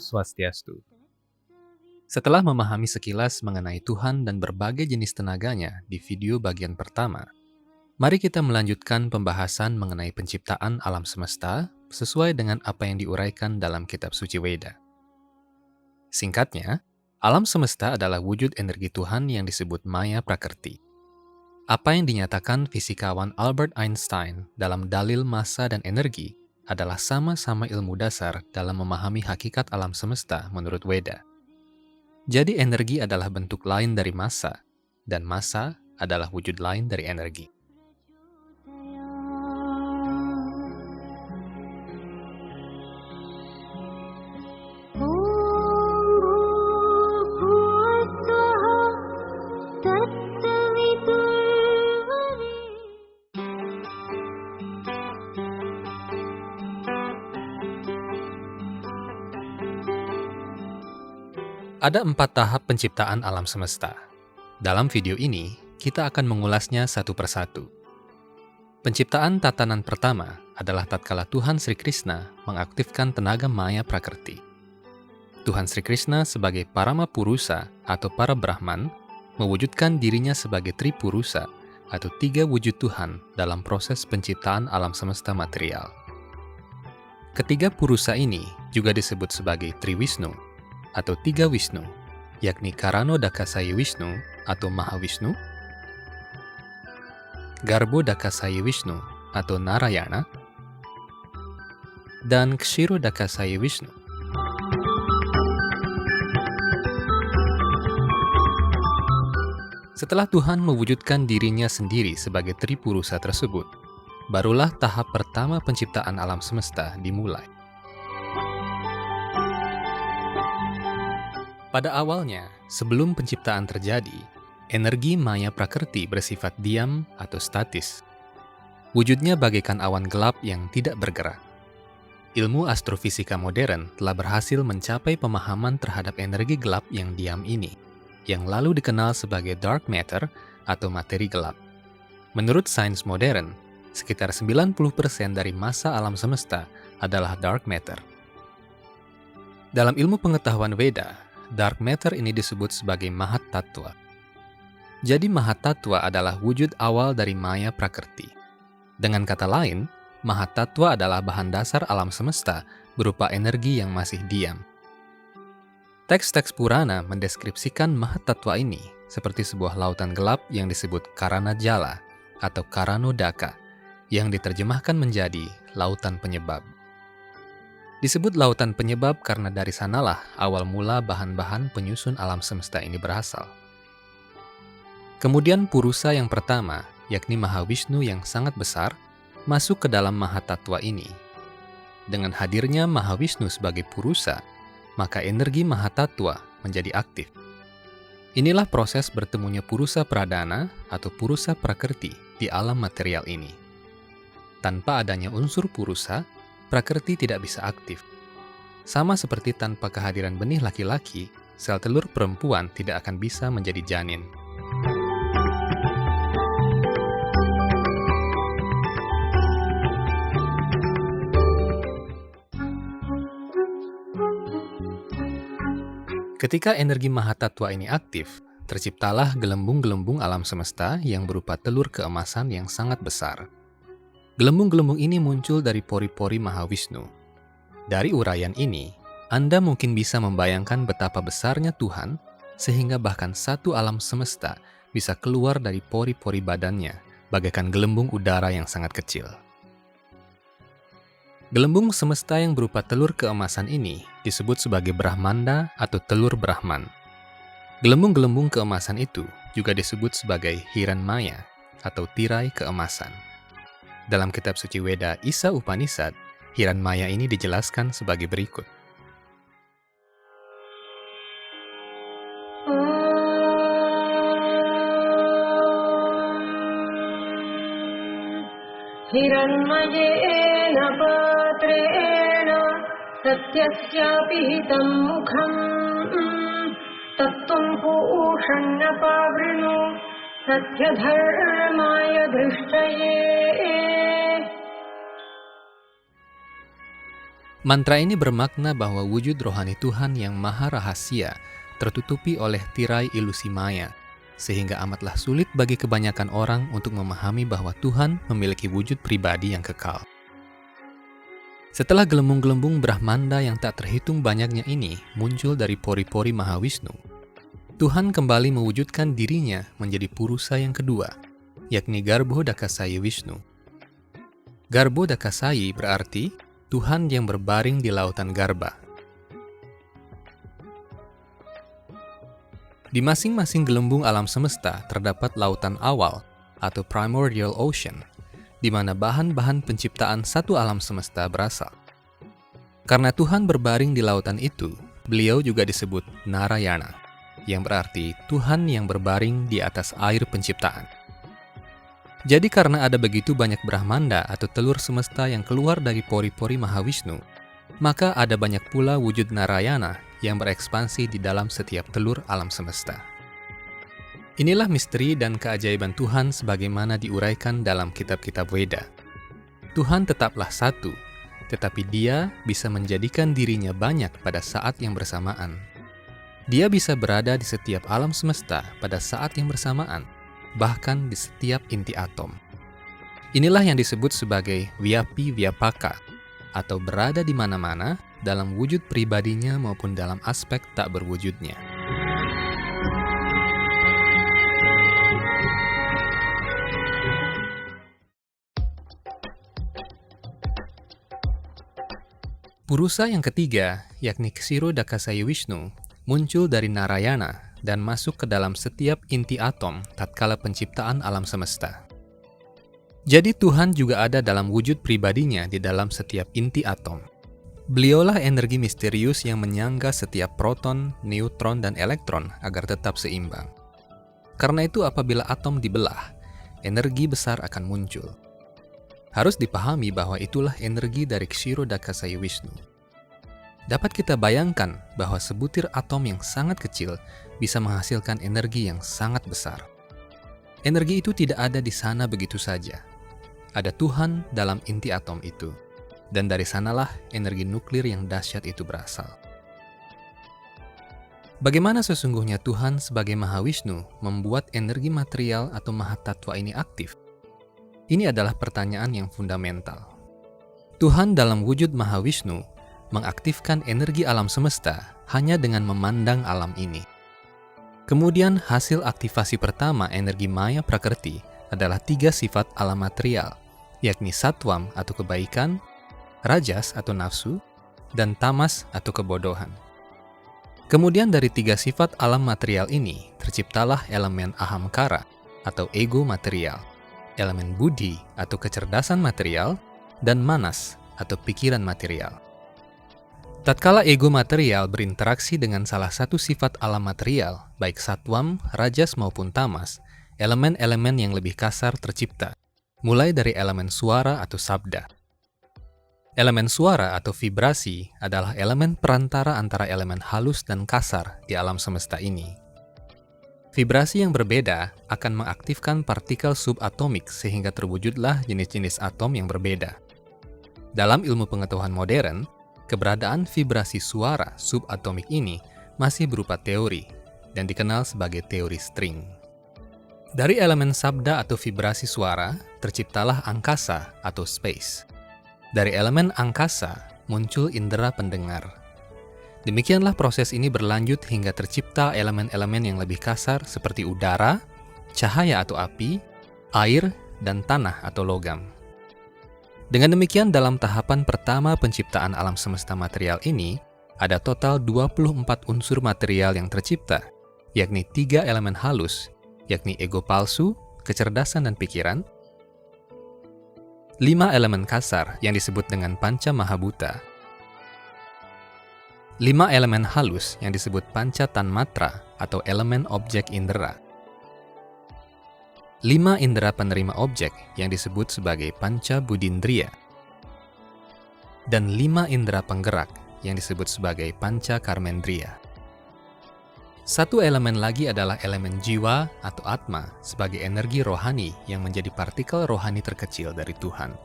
Swastiastu. Setelah memahami sekilas mengenai Tuhan dan berbagai jenis tenaganya di video bagian pertama, mari kita melanjutkan pembahasan mengenai penciptaan alam semesta sesuai dengan apa yang diuraikan dalam kitab suci Weda. Singkatnya, alam semesta adalah wujud energi Tuhan yang disebut Maya Prakrti. Apa yang dinyatakan fisikawan Albert Einstein dalam dalil massa dan energi adalah sama-sama ilmu dasar dalam memahami hakikat alam semesta menurut Weda. Jadi energi adalah bentuk lain dari massa, dan massa adalah wujud lain dari energi. Ada 4 tahap penciptaan alam semesta. Dalam video ini, kita akan mengulasnya satu persatu. Penciptaan tatanan pertama adalah tatkala Tuhan Sri Krishna mengaktifkan tenaga Maya Prakrti. Tuhan Sri Krishna sebagai Parama Purusa atau para Brahman mewujudkan dirinya sebagai Tripurusa atau 3 wujud Tuhan dalam proses penciptaan alam semesta material. Ketiga Purusa ini juga disebut sebagai Triwisnu atau 3 Wisnu, yakni Karano Dakasayi Wisnu atau Mahavishnu, Garbo Dakasayi Wisnu atau Narayana, dan Kshiro Dakasayi Wisnu. Setelah Tuhan mewujudkan dirinya sendiri sebagai Tripurusa tersebut, barulah tahap pertama penciptaan alam semesta dimulai. Pada awalnya, sebelum penciptaan terjadi, energi Maya Prakrti bersifat diam atau statis. Wujudnya bagaikan awan gelap yang tidak bergerak. Ilmu astrofisika modern telah berhasil mencapai pemahaman terhadap energi gelap yang diam ini, yang lalu dikenal sebagai dark matter atau materi gelap. Menurut sains modern, sekitar 90% dari massa alam semesta adalah dark matter. Dalam ilmu pengetahuan Weda, dark matter ini disebut sebagai Mahat Tattva. Jadi Mahat Tattva adalah wujud awal dari Maya Prakrti. Dengan kata lain, Mahat Tattva adalah bahan dasar alam semesta berupa energi yang masih diam. Teks-teks Purana mendeskripsikan Mahat Tattva ini seperti sebuah lautan gelap yang disebut Karana Jala atau Karano Daka, yang diterjemahkan menjadi lautan penyebab. Disebut lautan penyebab karena dari sanalah awal mula bahan-bahan penyusun alam semesta ini berasal. Kemudian Purusa yang pertama, yakni Mahavishnu yang sangat besar, masuk ke dalam Mahatattva ini. Dengan hadirnya Mahavishnu sebagai Purusa, maka energi Mahatattva menjadi aktif. Inilah proses bertemunya Purusa Pradana atau Purusa Prakrti di alam material ini. Tanpa adanya unsur Purusa, Prakrti tidak bisa aktif. Sama seperti tanpa kehadiran benih laki-laki, sel telur perempuan tidak akan bisa menjadi janin. Ketika energi Mahatattva ini aktif, terciptalah gelembung-gelembung alam semesta yang berupa telur keemasan yang sangat besar. Gelembung-gelembung ini muncul dari pori-pori Mahavishnu. Dari uraian ini, Anda mungkin bisa membayangkan betapa besarnya Tuhan, sehingga bahkan satu alam semesta bisa keluar dari pori-pori badannya, bagaikan gelembung udara yang sangat kecil. Gelembung semesta yang berupa telur keemasan ini disebut sebagai Brahmanda atau telur Brahman. Gelembung-gelembung keemasan itu juga disebut sebagai Hiranmaya atau tirai keemasan. Dalam kitab suci Weda Isa Upanishad, Hiranmaya ini dijelaskan sebagai berikut. Hiranmayena patrena satyasyapi hitam mukham tattum puushanna pavrinu satyadharmaya drishtaye. Mantra ini bermakna bahwa wujud rohani Tuhan yang maha rahasia tertutupi oleh tirai ilusi maya, sehingga amatlah sulit bagi kebanyakan orang untuk memahami bahwa Tuhan memiliki wujud pribadi yang kekal. Setelah gelembung-gelembung Brahmanda yang tak terhitung banyaknya ini muncul dari pori-pori Mahawisnu, Tuhan kembali mewujudkan dirinya menjadi Purusa yang kedua, yakni Garbhodakasayi Wisnu. Garbhodakasayi berarti Tuhan yang berbaring di lautan Garba. Di masing-masing gelembung alam semesta terdapat lautan awal atau primordial ocean, di mana bahan-bahan penciptaan satu alam semesta berasal. Karena Tuhan berbaring di lautan itu, beliau juga disebut Narayana, yang berarti Tuhan yang berbaring di atas air penciptaan. Jadi karena ada begitu banyak Brahmanda atau telur semesta yang keluar dari pori-pori Mahawisnu, maka ada banyak pula wujud Narayana yang berekspansi di dalam setiap telur alam semesta. Inilah misteri dan keajaiban Tuhan sebagaimana diuraikan dalam kitab-kitab Weda. Tuhan tetaplah satu, tetapi Dia bisa menjadikan dirinya banyak pada saat yang bersamaan. Dia bisa berada di setiap alam semesta pada saat yang bersamaan, bahkan di setiap inti atom. Inilah yang disebut sebagai Vyapi Vyapaka, atau berada di mana-mana dalam wujud pribadinya maupun dalam aspek tak berwujudnya. Purusa yang ketiga, yakni Kshirodakasayi Wisnu, muncul dari Narayana dan masuk ke dalam setiap inti atom tatkala penciptaan alam semesta. Jadi Tuhan juga ada dalam wujud pribadinya di dalam setiap inti atom. Beliaulah energi misterius yang menyangga setiap proton, neutron, dan elektron agar tetap seimbang. Karena itu apabila atom dibelah, energi besar akan muncul. Harus dipahami bahwa itulah energi dari Kshirodakasayi Wisnu. Dapat kita bayangkan bahwa sebutir atom yang sangat kecil bisa menghasilkan energi yang sangat besar. Energi itu tidak ada di sana begitu saja. Ada Tuhan dalam inti atom itu, dan dari sanalah energi nuklir yang dahsyat itu berasal. Bagaimana sesungguhnya Tuhan sebagai Mahawisnu membuat energi material atau Mahatattva ini aktif? Ini adalah pertanyaan yang fundamental. Tuhan dalam wujud Mahawisnu mengaktifkan energi alam semesta hanya dengan memandang alam ini. Kemudian hasil aktivasi pertama energi Maya Prakrti adalah 3 sifat alam material, yakni Sattvam atau kebaikan, Rajas atau nafsu, dan Tamas atau kebodohan. Kemudian dari 3 sifat alam material ini terciptalah elemen Ahamkara atau ego material, elemen Buddhi atau kecerdasan material, dan Manas atau pikiran material. Tatkala ego material berinteraksi dengan salah satu sifat alam material, baik Sattvam, Rajas maupun Tamas, elemen-elemen yang lebih kasar tercipta, mulai dari elemen suara atau sabda. Elemen suara atau vibrasi adalah elemen perantara antara elemen halus dan kasar di alam semesta ini. Vibrasi yang berbeda akan mengaktifkan partikel subatomik sehingga terwujudlah jenis-jenis atom yang berbeda. Dalam ilmu pengetahuan modern, keberadaan vibrasi suara subatomik ini masih berupa teori dan dikenal sebagai teori string. Dari elemen sabda atau vibrasi suara, terciptalah angkasa atau space. Dari elemen angkasa muncul indera pendengar. Demikianlah proses ini berlanjut hingga tercipta elemen-elemen yang lebih kasar seperti udara, cahaya atau api, air, dan tanah atau logam. Dengan demikian dalam tahapan pertama penciptaan alam semesta material ini, ada total 24 unsur material yang tercipta, yakni 3 elemen halus, yakni ego palsu, kecerdasan dan pikiran, 5 elemen kasar yang disebut dengan Panca Mahabhuta, 5 elemen halus yang disebut Panca Tanmatra atau elemen objek indera, 5 indera penerima objek yang disebut sebagai Panca Budindriya, dan 5 indera penggerak yang disebut sebagai Panca Karmendriya. Satu elemen lagi adalah elemen jiwa atau Atma sebagai energi rohani yang menjadi partikel rohani terkecil dari Tuhan.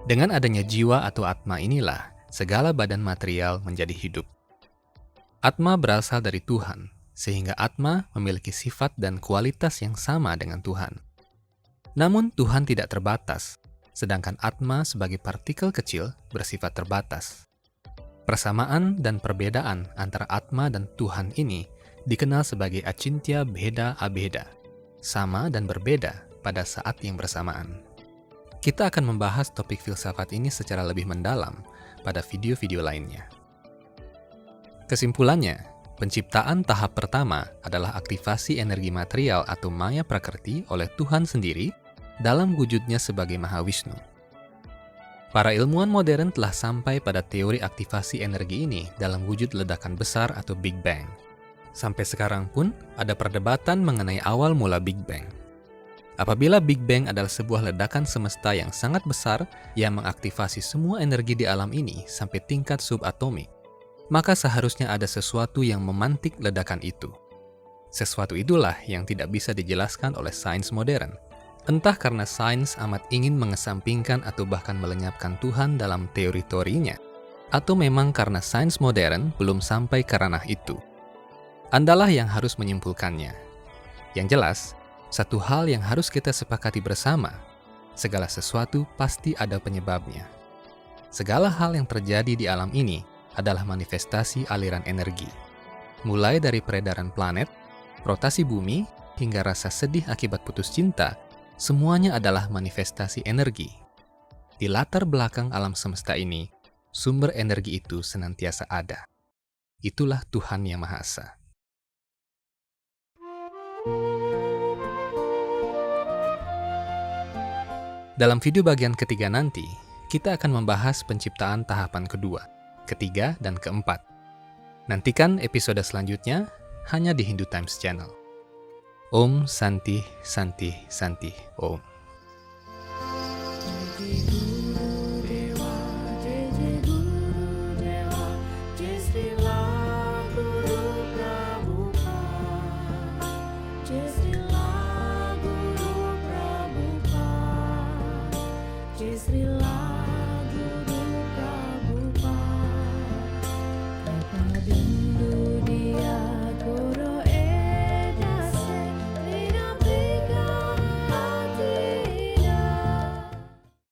Dengan adanya jiwa atau Atma inilah, segala badan material menjadi hidup. Atma berasal dari Tuhan, sehingga Atma memiliki sifat dan kualitas yang sama dengan Tuhan. Namun Tuhan tidak terbatas, sedangkan Atma sebagai partikel kecil bersifat terbatas. Persamaan dan perbedaan antara Atma dan Tuhan ini dikenal sebagai acintya bheda abheda, sama dan berbeda pada saat yang bersamaan. Kita akan membahas topik filsafat ini secara lebih mendalam pada video-video lainnya. Kesimpulannya, penciptaan tahap pertama adalah aktivasi energi material atau maya prakrti oleh Tuhan sendiri dalam wujudnya sebagai Mahawisnu. Para ilmuwan modern telah sampai pada teori aktivasi energi ini dalam wujud ledakan besar atau Big Bang. Sampai sekarang pun ada perdebatan mengenai awal mula Big Bang. Apabila Big Bang adalah sebuah ledakan semesta yang sangat besar yang mengaktifasi semua energi di alam ini sampai tingkat subatomik, maka seharusnya ada sesuatu yang memantik ledakan itu. Sesuatu itulah yang tidak bisa dijelaskan oleh sains modern. Entah karena sains amat ingin mengesampingkan atau bahkan melenyapkan Tuhan dalam teori-teorinya, atau memang karena sains modern belum sampai ke ranah itu. Andalah yang harus menyimpulkannya. Yang jelas, satu hal yang harus kita sepakati bersama, segala sesuatu pasti ada penyebabnya. Segala hal yang terjadi di alam ini adalah manifestasi aliran energi. Mulai dari peredaran planet, rotasi bumi, hingga rasa sedih akibat putus cinta, semuanya adalah manifestasi energi. Di latar belakang alam semesta ini, sumber energi itu senantiasa ada. Itulah Tuhan Yang Maha Esa. Dalam video bagian ketiga nanti, kita akan membahas penciptaan tahapan kedua, ketiga, dan keempat. Nantikan episode selanjutnya hanya di Hindu Times Channel. Om Santi Santi Santi Om.